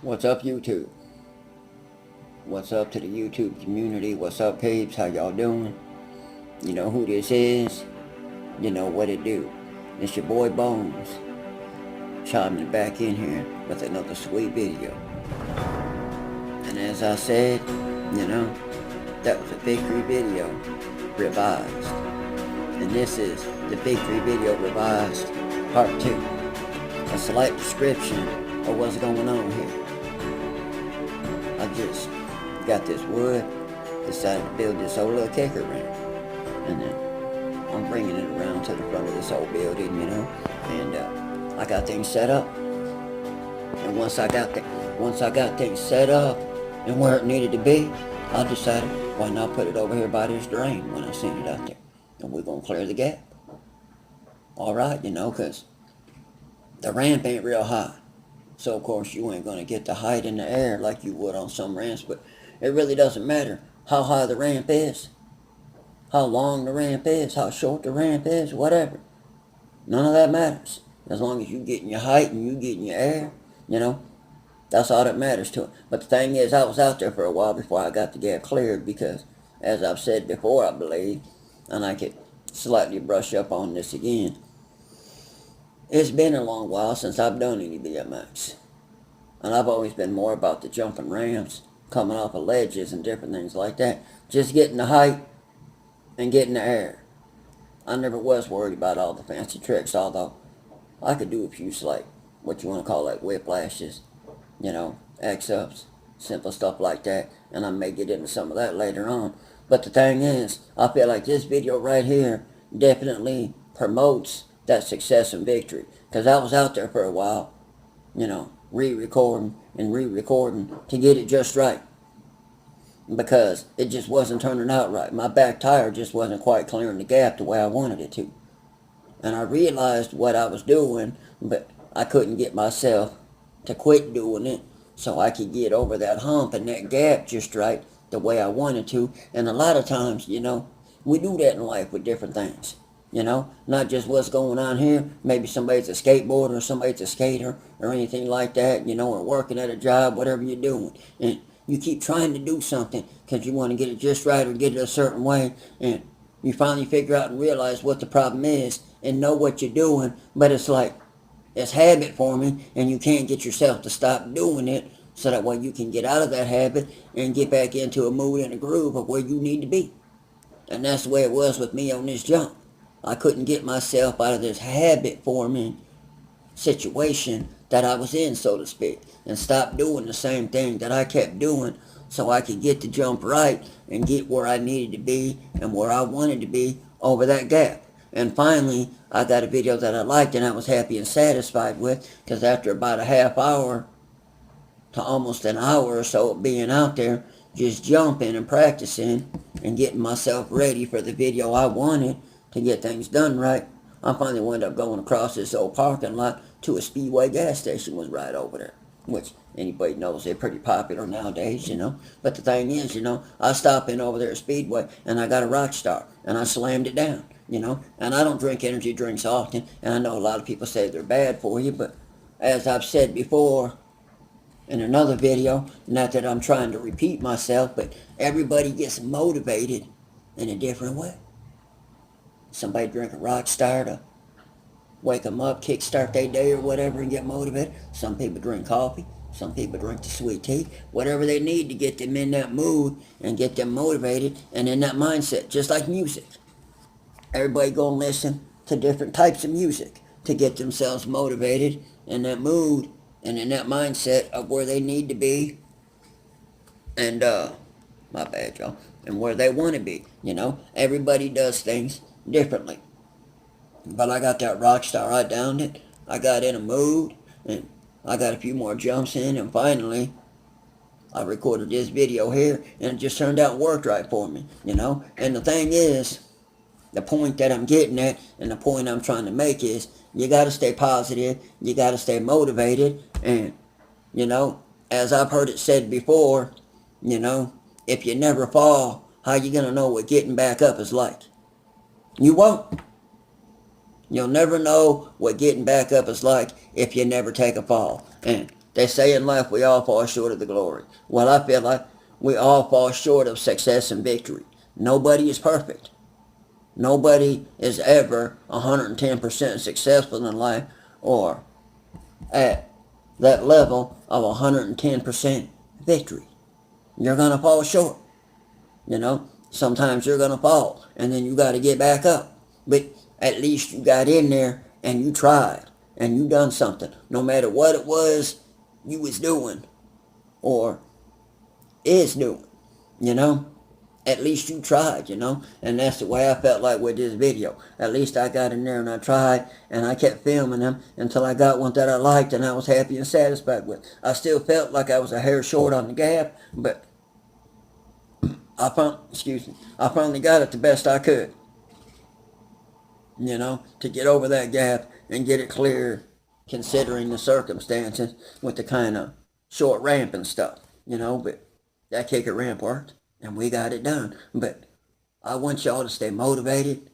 What's up, YouTube? What's up to the YouTube community? What's up, peeps? How y'all doing? You know who this is? You know what it do. It's your boy Bones, chiming back in here with another sweet video. And as I said, that was a victory video revised. And this is the victory video revised part 2. A slight description of what's going on here. I just got this wood, decided to build this old little kicker ramp, and then I'm bringing it around to the front of this old building, and I got things set up. And once I got things set up and where it needed to be, I decided why not put it over here by this drain when I seen it out there, and we're gonna clear the gap. All right, because the ramp ain't real high. So, of course, you ain't going to get the height in the air like you would on some ramps, but it really doesn't matter how high the ramp is, how long the ramp is, how short the ramp is, whatever. None of that matters. As long as you getting your height and you getting your air, that's all that matters to it. But the thing is, I was out there for a while before I got the gap cleared because, as I've said before, I believe, and I could slightly brush up on this again, it's been a long while since I've done any BMX. And I've always been more about the jumping ramps, coming off of ledges and different things like that. Just getting the height and getting the air. I never was worried about all the fancy tricks, although I could do a few slight, what you want to call like whiplashes, X-ups, simple stuff like that. And I may get into some of that later on. But the thing is, I feel like this video right here definitely promotes that success and victory, because I was out there for a while, re-recording to get it just right, because it just wasn't turning out right. My back tire just wasn't quite clearing the gap the way I wanted it to, and I realized what I was doing, but I couldn't get myself to quit doing it so I could get over that hump and that gap just right the way I wanted to. And a lot of times, we do that in life with different things. Not just what's going on here. Maybe somebody's a skateboarder or somebody's a skater or anything like that, or working at a job, whatever you're doing. And you keep trying to do something because you want to get it just right or get it a certain way. And you finally figure out and realize what the problem is and know what you're doing. But it's like, it's habit forming and you can't get yourself to stop doing it so that way you can get out of that habit and get back into a mood and a groove of where you need to be. And that's the way it was with me on this jump. I couldn't get myself out of this habit-forming situation that I was in, so to speak, and stop doing the same thing that I kept doing so I could get the jump right and get where I needed to be and where I wanted to be over that gap. And finally, I got a video that I liked and I was happy and satisfied with, because after about a half hour to almost an hour or so of being out there, just jumping and practicing and getting myself ready for the video I wanted, to get things done right, I finally wound up going across this old parking lot to a Speedway gas station was right over there, which anybody knows they're pretty popular nowadays, But the thing is, I stopped in over there at Speedway and I got a Rockstar and I slammed it down, And I don't drink energy drinks often, and I know a lot of people say they're bad for you, but as I've said before in another video, not that I'm trying to repeat myself, but everybody gets motivated in a different way. Somebody drink a Rockstar to wake them up, kickstart their day or whatever and get motivated. Some people drink coffee. Some people drink the sweet tea. Whatever they need to get them in that mood and get them motivated and in that mindset, just like music. Everybody gonna listen to different types of music to get themselves motivated in that mood and in that mindset of where they need to be. And, my bad, y'all. And where they want to be, Everybody does things differently. But I got that Rockstar, I downed it, I got in a mood, and I got a few more jumps in, and finally I recorded this video here, and it just turned out and worked right for me, And the thing is, the point that I'm getting at, and the point I'm trying to make is, you got to stay positive, you got to stay motivated, and, as I've heard it said before, if you never fall, how you going to know what getting back up is like? You won't. You'll never know what getting back up is like if you never take a fall. And They say in life we all fall short of the glory. Well, I feel like we all fall short of success and victory. Nobody is perfect. Nobody is ever 110% successful in life or at that level of 110% victory. You're going to fall short. You know, sometimes you're going to fall and then you got to get back up. But at least you got in there and you tried and you done something. No matter what it was you was doing or is doing, you know. At least you tried, you know. And that's the way I felt like with this video. At least I got in there and I tried and I kept filming them until I got one that I liked and I was happy and satisfied with. I still felt like I was a hair short on the gap, but I finally got it the best I could, you know, to get over that gap and get it clear considering the circumstances with the kind of short ramp and stuff, you know. But that kicker ramp worked and we got it done. But I want y'all to stay motivated.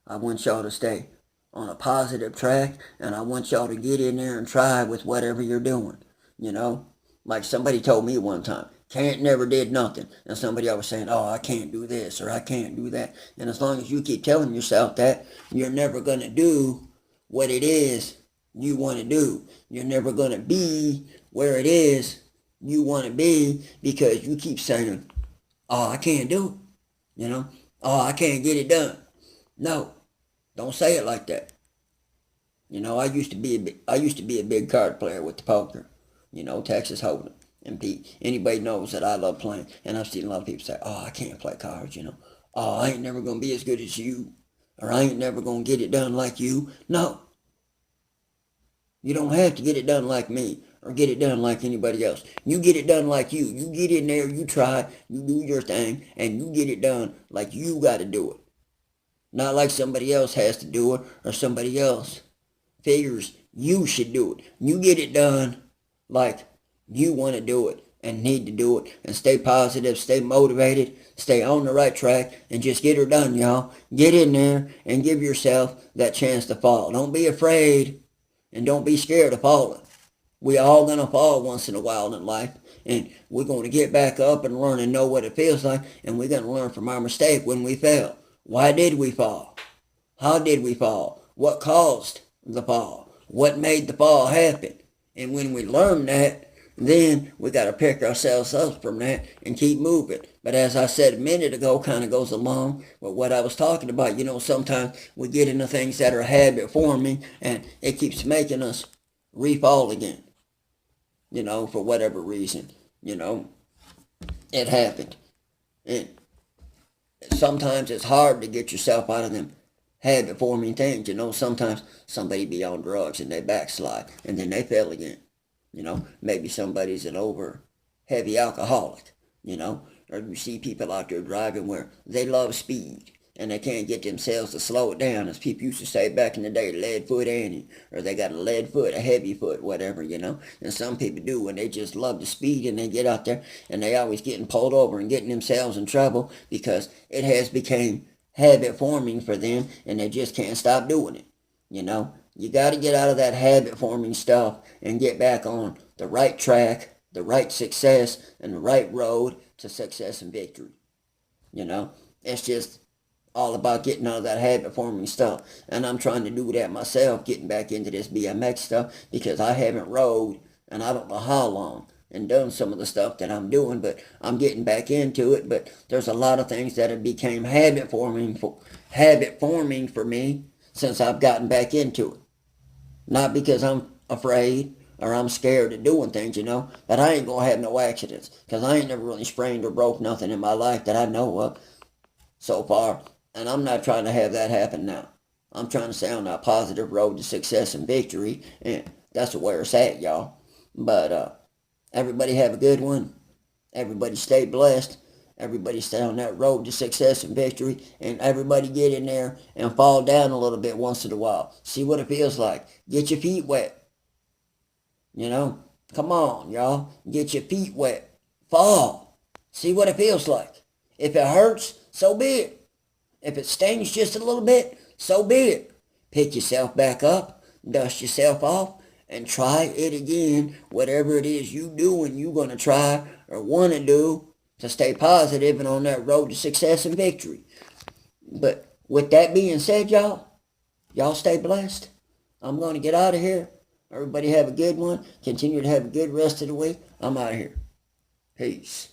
I want y'all to stay on a positive track, and I want y'all to get in there and try with whatever you're doing, you know. Like somebody told me one time, can't never did nothing. And somebody always saying, oh, I can't do this or I can't do that. And as long as you keep telling yourself that, you're never going to do what it is you want to do. You're never going to be where it is you want to be because you keep saying, oh, I can't do it. You know, oh, I can't get it done. No, don't say it like that. You know, I used to be a big card player with the poker. You know, Texas Hold'em. And anybody knows that I love playing. And I've seen a lot of people say, oh, I can't play cards, you know. Oh, I ain't never going to be as good as you. Or I ain't never going to get it done like you. No. You don't have to get it done like me or get it done like anybody else. You get it done like you. You get in there, you try, you do your thing, and you get it done like you got to do it. Not like somebody else has to do it or somebody else figures you should do it. You get it done like you want to do it and need to do it, and stay positive, stay motivated, stay on the right track, and just get her done, y'all. Get in there and give yourself that chance to fall. Don't be afraid and don't be scared of falling. We all going to fall once in a while in life, and we're going to get back up and learn and know what it feels like, and we're going to learn from our mistake when we fail. Why did we fall? How did we fall? What caused the fall? What made the fall happen? And when we learn that, then we got to pick ourselves up from that and keep moving. But as I said a minute ago, kind of goes along with what I was talking about. You know, sometimes we get into things that are habit forming and it keeps making us re-fall again. You know, for whatever reason, you know, it happened. And sometimes it's hard to get yourself out of them habit forming things. You know, sometimes somebody be on drugs and they backslide and then they fail again. You know, maybe somebody's an over heavy alcoholic, you know, or you see people out there driving where they love speed and they can't get themselves to slow it down, as people used to say back in the day, lead foot Annie, or they got a lead foot, a heavy foot, whatever, you know. And some people do, and they just love the speed, and they get out there and they always getting pulled over and getting themselves in trouble because it has become habit forming for them and they just can't stop doing it, you know. You got to get out of that habit forming stuff and get back on the right track, the right success, and the right road to success and victory. You know, it's just all about getting out of that habit forming stuff. And I'm trying to do that myself, getting back into this BMX stuff because I haven't rode and I don't know how long and done some of the stuff that I'm doing, but I'm getting back into it. But there's a lot of things that have become habit forming for me since I've gotten back into it. Not because I'm afraid or I'm scared of doing things, you know, but I ain't going to have no accidents because I ain't never really sprained or broke nothing in my life that I know of so far, and I'm not trying to have that happen now. I'm trying to stay on that positive road to success and victory, and that's where it's at, y'all. But everybody have a good one. Everybody stay blessed. Everybody stay on that road to success and victory, and everybody get in there and fall down a little bit once in a while. See what it feels like. Get your feet wet. You know, come on, y'all. Get your feet wet. Fall. See what it feels like. If it hurts, so be it. If it stings just a little bit, so be it. Pick yourself back up, dust yourself off, and try it again. Whatever it is you do and you're going to try or want to do to stay positive and on that road to success and victory. But with that being said, y'all stay blessed. I'm going to get out of here. Everybody have a good one. Continue to have a good rest of the week. I'm out of here. Peace.